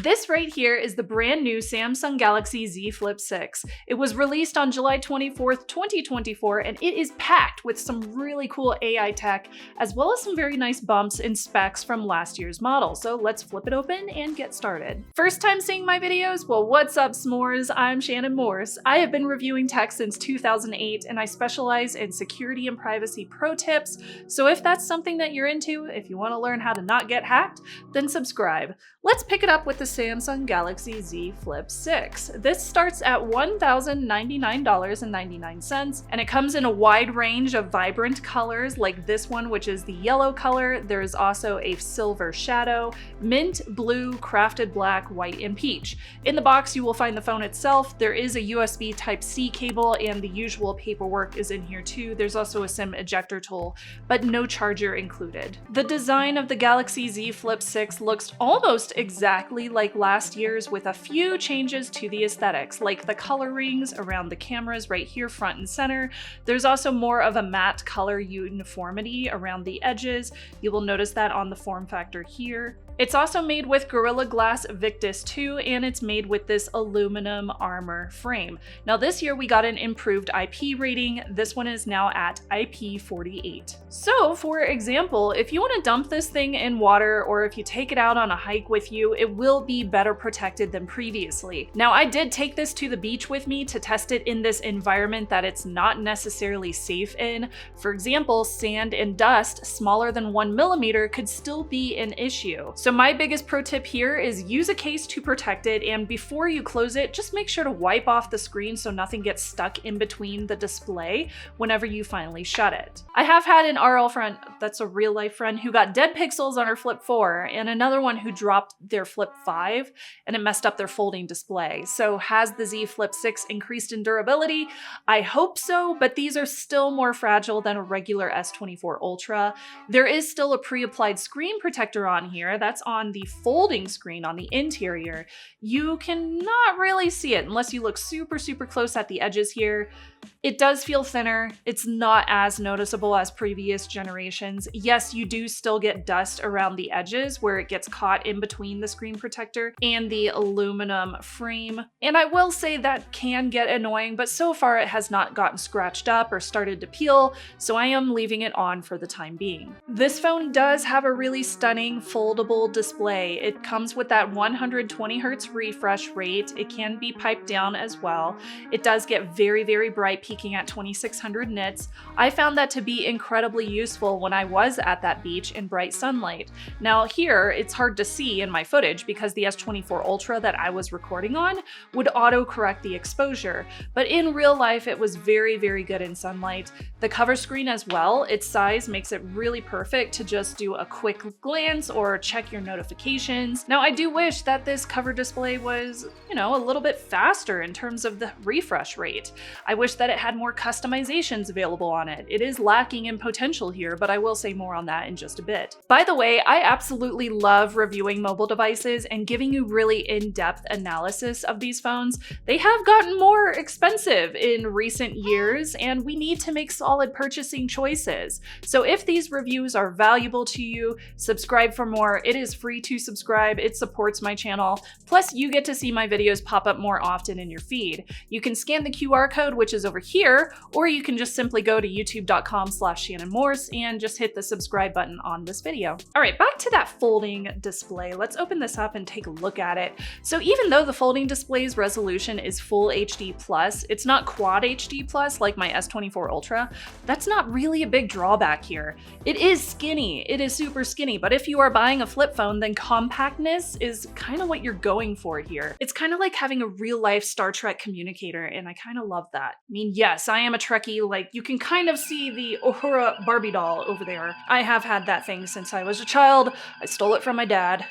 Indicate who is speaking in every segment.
Speaker 1: This right here is the brand new Samsung Galaxy Z Flip6. It was released on July 24th, 2024, and it is packed with some really cool AI tech, as well as some very nice bumps in specs from last year's model. So let's flip it open and get started. First time seeing my videos? Well, what's up, s'mores? I'm Shannon Morse. I have been reviewing tech since 2008, and I specialize in security and privacy pro tips. So if that's something that you're into, if you want to learn how to not get hacked, then subscribe. Let's pick it up with the Samsung Galaxy Z Flip6. This starts at $1,099.99, and it comes in a wide range of vibrant colors like this one, which is the yellow color. There's also a silver shadow, mint, blue, crafted black, white, and peach. In the box, you will find the phone itself. There is a USB Type-C cable, and the usual paperwork is in here too. There's also a SIM ejector tool, but no charger included. The design of the Galaxy Z Flip6 looks almost exactly like last year's, with a few changes to the aesthetics, like the color rings around the cameras right here front and center. There's also more of a matte color uniformity around the edges. You will notice that on the form factor here. It's also made with Gorilla Glass Victus 2, and it's made with this aluminum armor frame. Now this year we got an improved IP rating. This one is now at IP48. So for example, if you want to dump this thing in water, or if you take it out on a hike with you, it will be better protected than previously. Now I did take this to the beach with me to test it in this environment that it's not necessarily safe in. For example, sand and dust smaller than 1 millimeter could still be an issue. So my biggest pro tip here is use a case to protect it, and before you close it, just make sure to wipe off the screen so nothing gets stuck in between the display whenever you finally shut it. I have had an RL friend, that's a real life friend, who got dead pixels on her Flip 4, and another one who dropped their Flip 5 and it messed up their folding display. So has the Z Flip 6 increased in durability? I hope so, but these are still more fragile than a regular S24 Ultra. There is still a pre-applied screen protector on here. That's on the folding screen on the interior. You cannot really see it unless you look super close at the edges here. It does feel thinner. It's not as noticeable as previous generations. Yes, you do still get dust around the edges where it gets caught in between the screen protector and the aluminum frame. And I will say that can get annoying, but so far it has not gotten scratched up or started to peel, so I am leaving it on for the time being. This phone does have a really stunning foldable display. It comes with that 120 Hz refresh rate. It can be piped down as well. It does get very bright, peaking at 2600 nits. I found that to be incredibly useful when I was at that beach in bright sunlight. Now here, it's hard to see in my footage because the S24 Ultra that I was recording on would auto-correct the exposure, but in real life it was very good in sunlight. The cover screen as well, its size makes it really perfect to just do a quick glance or check your notifications. Now I do wish that this cover display was, a little bit faster in terms of the refresh rate. I wish that it had more customizations available on it. It is lacking in potential here, but I will say more on that in just a bit. By the way, I absolutely love reviewing mobile devices and giving you really in-depth analysis of these phones. They have gotten more expensive in recent years, and we need to make solid purchasing choices. So if these reviews are valuable to you, subscribe for more. It is free to subscribe. It supports my channel. Plus, you get to see my videos pop up more often in your feed. You can scan the QR code, which is over here, or you can just simply go to youtube.com/Shannon Morse and just hit the subscribe button on this video. All right, back to that folding display. Let's open this up and take a look at it. So even though the folding display's resolution is full HD+, it's not quad HD+ like my S24 Ultra. That's not really a big drawback here. It is skinny, it is super skinny, but if you are buying a flip phone, then compactness is kind of what you're going for here. It's kind of like having a real life Star Trek communicator, and I kind of love that. I mean, yes, I am a Trekkie, like you can kind of see the Uhura Barbie doll over there. I have had that thing since I was a child. I stole it from my dad.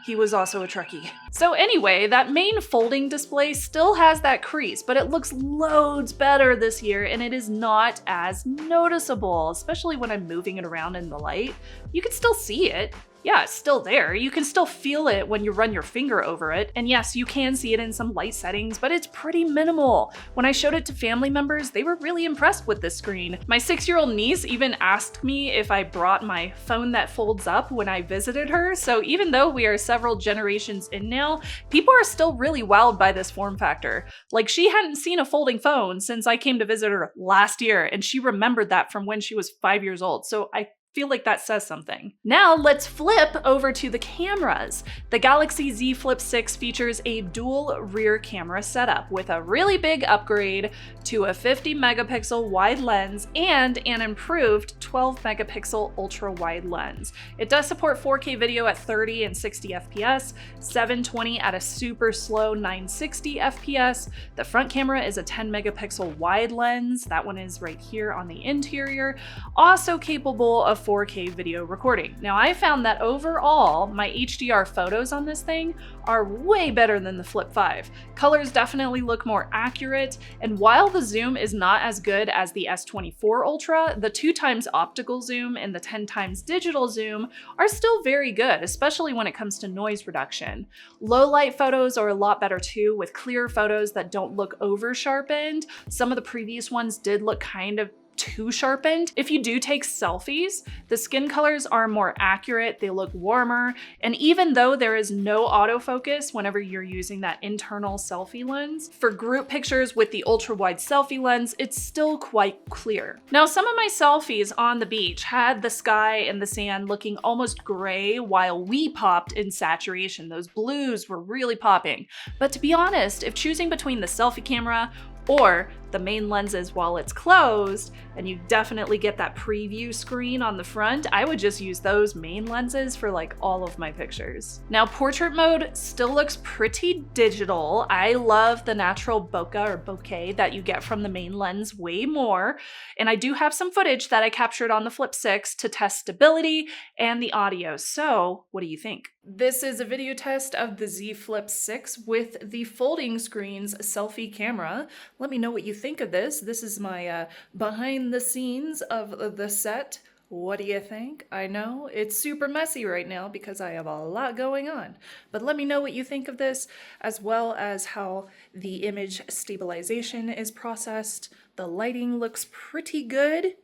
Speaker 1: He was also a Trekkie. So anyway, that main folding display still has that crease, but it looks loads better this year, and it is not as noticeable, especially when I'm moving it around in the light. You can still see it. yeah, it's still there. You can still feel it when you run your finger over it. And yes, you can see it in some light settings, but it's pretty minimal. When I showed it to family members, they were really impressed with this screen. My 6-year-old niece even asked me if I brought my phone that folds up when I visited her. So even though we are several generations in now, people are still really wowed by this form factor. Like, she hadn't seen a folding phone since I came to visit her last year, and she remembered that from when she was 5 years old. So I feel like that says something. Now let's flip over to the cameras. The Galaxy Z Flip6 features a dual rear camera setup with a really big upgrade to a 50 megapixel wide lens and an improved 12 megapixel ultra wide lens. It does support 4K video at 30 and 60 FPS, 720 at a super slow 960 FPS. The front camera is a 10 megapixel wide lens. That one is right here on the interior. Also capable of 4K video recording. Now, I found that overall, my HDR photos on this thing are way better than the Flip 5. Colors definitely look more accurate, and while the zoom is not as good as the S24 Ultra, the 2x optical zoom and the 10x digital zoom are still very good, especially when it comes to noise reduction. Low light photos are a lot better too, with clear photos that don't look over sharpened. Some of the previous ones did look kind of too sharpened. If you do take selfies, the skin colors are more accurate, they look warmer, and even though there is no autofocus whenever you're using that internal selfie lens, for group pictures with the ultra-wide selfie lens, it's still quite clear. Now, some of my selfies on the beach had the sky and the sand looking almost gray while we popped in saturation. Those blues were really popping. But to be honest, if choosing between the selfie camera or the main lenses while it's closed, and you definitely get that preview screen on the front, I would just use those main lenses for like all of my pictures. Now, portrait mode still looks pretty digital. I love the natural bokeh or bokeh that you get from the main lens way more, and I do have some footage that I captured on the Flip 6 to test stability and the audio. So what do you think? This is a video test of the Z Flip 6 with the folding screen's selfie camera. Let me know what you think of this. This is my behind the scenes of the set. What do you think? I know it's super messy right now because I have a lot going on, but let me know what you think of this, as well as how the image stabilization is processed. The lighting looks pretty good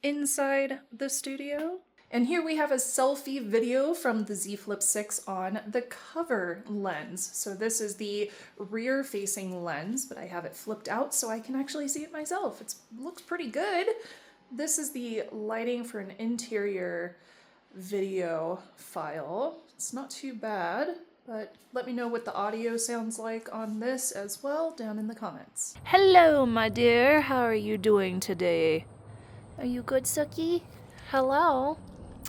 Speaker 1: inside the studio. And here we have a selfie video from the Z Flip 6 on the cover lens. So this is the rear facing lens, but I have it flipped out so I can actually see it myself. It looks pretty good. This is the lighting for an interior video file. It's not too bad, but let me know what the audio sounds like on this as well down in the comments.
Speaker 2: Hello, my dear. How are you doing today? Are you good, Suki? Hello?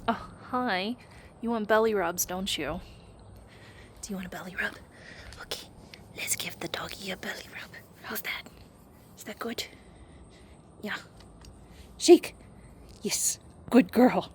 Speaker 2: Oh, hi. You want belly rubs, don't you? Do you want a belly rub? Okay, let's give the doggy a belly rub. How's that? Is that good? Yeah. Shake. Yes. Good girl.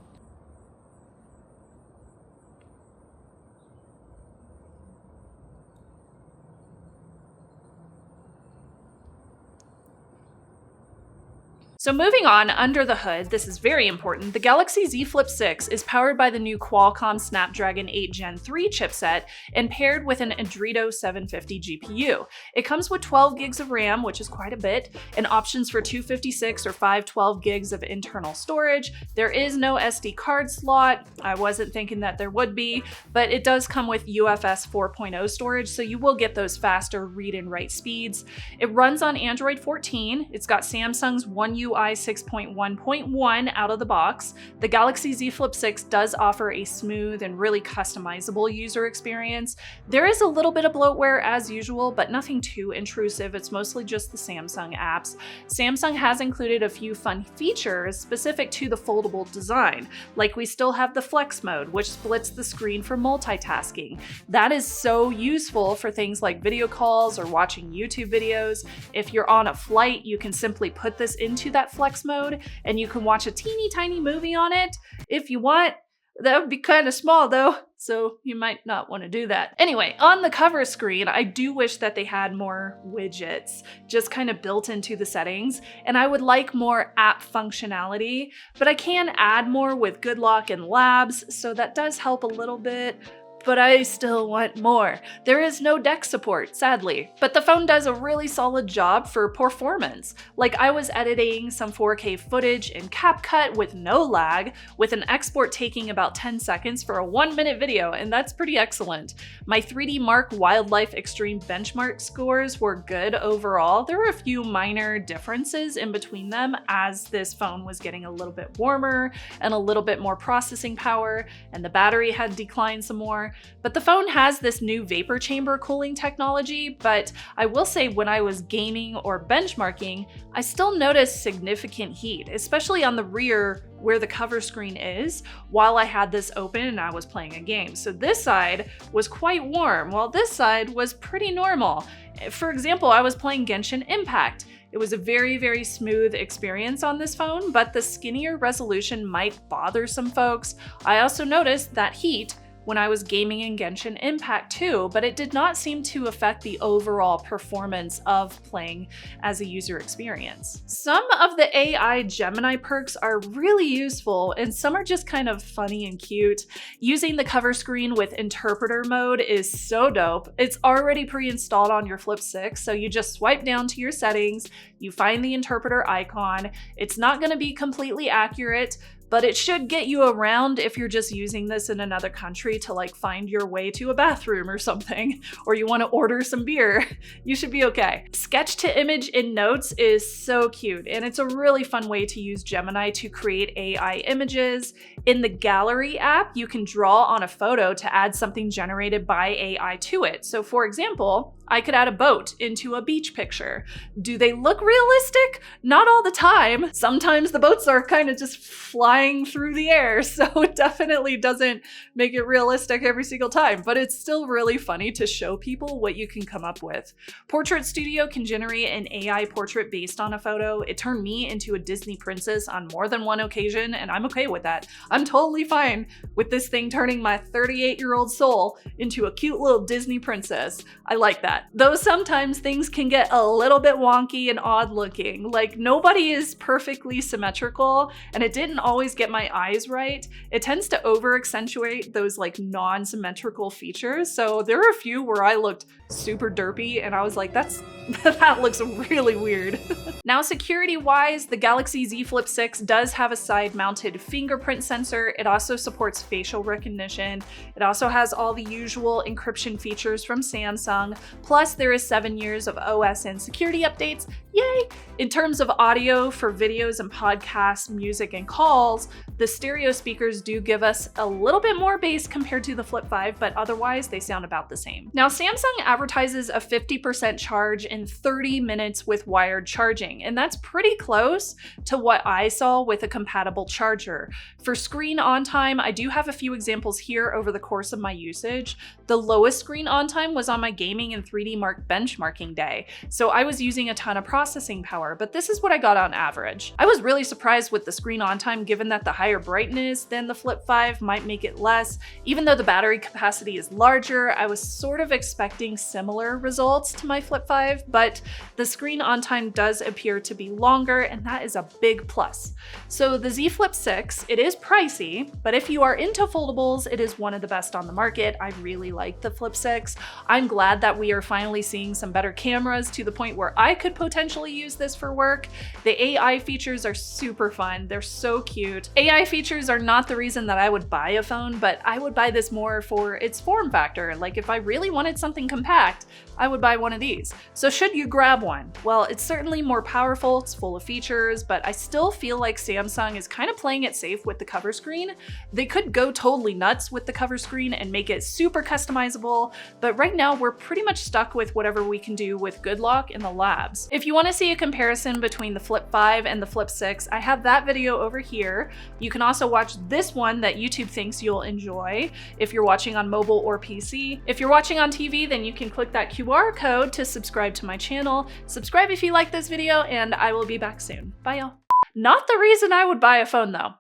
Speaker 1: So moving on under the hood, this is very important. The Galaxy Z Flip 6 is powered by the new Qualcomm Snapdragon 8 Gen 3 chipset and paired with an Adreno 750 GPU. It comes with 12 gigs of RAM, which is quite a bit, and options for 256 or 512 gigs of internal storage. There is no SD card slot. I wasn't thinking that there would be, but it does come with UFS 4.0 storage, so you will get those faster read and write speeds. It runs on Android 14. It's got Samsung's One UI 6.1.1 out of the box. The Galaxy Z Flip 6 does offer a smooth and really customizable user experience. There is a little bit of bloatware as usual, but nothing too intrusive. It's mostly just the Samsung apps. Samsung has included a few fun features specific to the foldable design, like we still have the flex mode, which splits the screen for multitasking. That is so useful for things like video calls or watching YouTube videos. If you're on a flight, you can simply put this into that flex mode and you can watch a teeny tiny movie on it if you want. That would be kind of small though, so you might not want to do that. Anyway, on the cover screen, I do wish that they had more widgets just kind of built into the settings, and I would like more app functionality, but I can add more with Good Lock and Labs, so that does help a little bit. But I still want more. There is no DeX support, sadly. But the phone does a really solid job for performance. Like, I was editing some 4K footage in CapCut with no lag, with an export taking about 10 seconds for a 1-minute video, and that's pretty excellent. My 3D Mark Wildlife Extreme benchmark scores were good overall. There were a few minor differences in between them as this phone was getting a little bit warmer and a little bit more processing power, and the battery had declined some more. But the phone has this new vapor chamber cooling technology, but I will say when I was gaming or benchmarking, I still noticed significant heat, especially on the rear where the cover screen is, while I had this open and I was playing a game. So this side was quite warm, while this side was pretty normal. For example, I was playing Genshin Impact. It was a very, very smooth experience on this phone, but the skinnier resolution might bother some folks. I also noticed that heat when I was gaming in Genshin Impact too, but it did not seem to affect the overall performance of playing as a user experience. Some of the AI Gemini perks are really useful, and some are just kind of funny and cute. Using the cover screen with interpreter mode is so dope. It's already pre-installed on your Flip6, so you just swipe down to your settings, you find the interpreter icon. It's not going to be completely accurate, but it should get you around if you're just using this in another country to like find your way to a bathroom or something, or you want to order some beer. You should be okay. Sketch to image in Notes is so cute, and it's a really fun way to use Gemini to create AI images. In the Gallery app, you can draw on a photo to add something generated by AI to it. So for example, I could add a boat into a beach picture. Do they look realistic? Not all the time. Sometimes the boats are kind of just flying through the air, so it definitely doesn't make it realistic every single time, but it's still really funny to show people what you can come up with. Portrait Studio can generate an AI portrait based on a photo. It turned me into a Disney princess on more than one occasion, and I'm okay with that. I'm totally fine with this thing turning my 38-year-old soul into a cute little Disney princess. I like that. Though sometimes things can get a little bit wonky and odd looking. Like, nobody is perfectly symmetrical, and it didn't always get my eyes right. It tends to over accentuate those like non-symmetrical features. So there were a few where I looked super derpy and I was like, that looks really weird. Now, security wise, the Galaxy Z Flip6 does have a side mounted fingerprint sensor. It also supports facial recognition. It also has all the usual encryption features from Samsung. Plus there is 7 years of OS and security updates. Yay! In terms of audio for videos and podcasts, music and calls, the stereo speakers do give us a little bit more bass compared to the Flip 5, but otherwise they sound about the same. Now, Samsung advertises a 50% charge in 30 minutes with wired charging, and that's pretty close to what I saw with a compatible charger. For screen on time, I do have a few examples here over the course of my usage. The lowest screen on time was on my gaming and 3D Mark benchmarking day, so I was using a ton of processing power, but this is what I got on average. I was really surprised with the screen on time, given that the higher brightness than the Flip 5 might make it less. Even though the battery capacity is larger, I was sort of expecting similar results to my Flip 5, but the screen on time does appear to be longer, and that is a big plus. So the Z Flip 6, it is pricey, but if you are into foldables, it is one of the best on the market. I really like the Flip 6. I'm glad that we are finally seeing some better cameras to the point where I could potentially use this for work. The AI features are super fun. They're so cute. AI features are not the reason that I would buy a phone, but I would buy this more for its form factor. Like, if I really wanted something compact, I would buy one of these. So should you grab one? Well, it's certainly more powerful, it's full of features, but I still feel like Samsung is kind of playing it safe with the cover screen. They could go totally nuts with the cover screen and make it super customizable, but right now we're pretty much stuck with whatever we can do with Good Lock in the labs. If you want to see a comparison between the Flip 5 and the Flip 6, I have that video over here. You can also watch this one that YouTube thinks you'll enjoy if you're watching on mobile or PC. If you're watching on TV, then you can click that QR code to subscribe to my channel. Subscribe if you like this video, and I will be back soon. Bye, y'all. Not the reason I would buy a phone, though.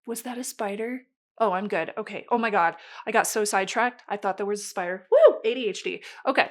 Speaker 1: Was that a spider? Oh, I'm good. Okay. Oh my God. I got so sidetracked. I thought there was a spider. Woo! ADHD. Okay.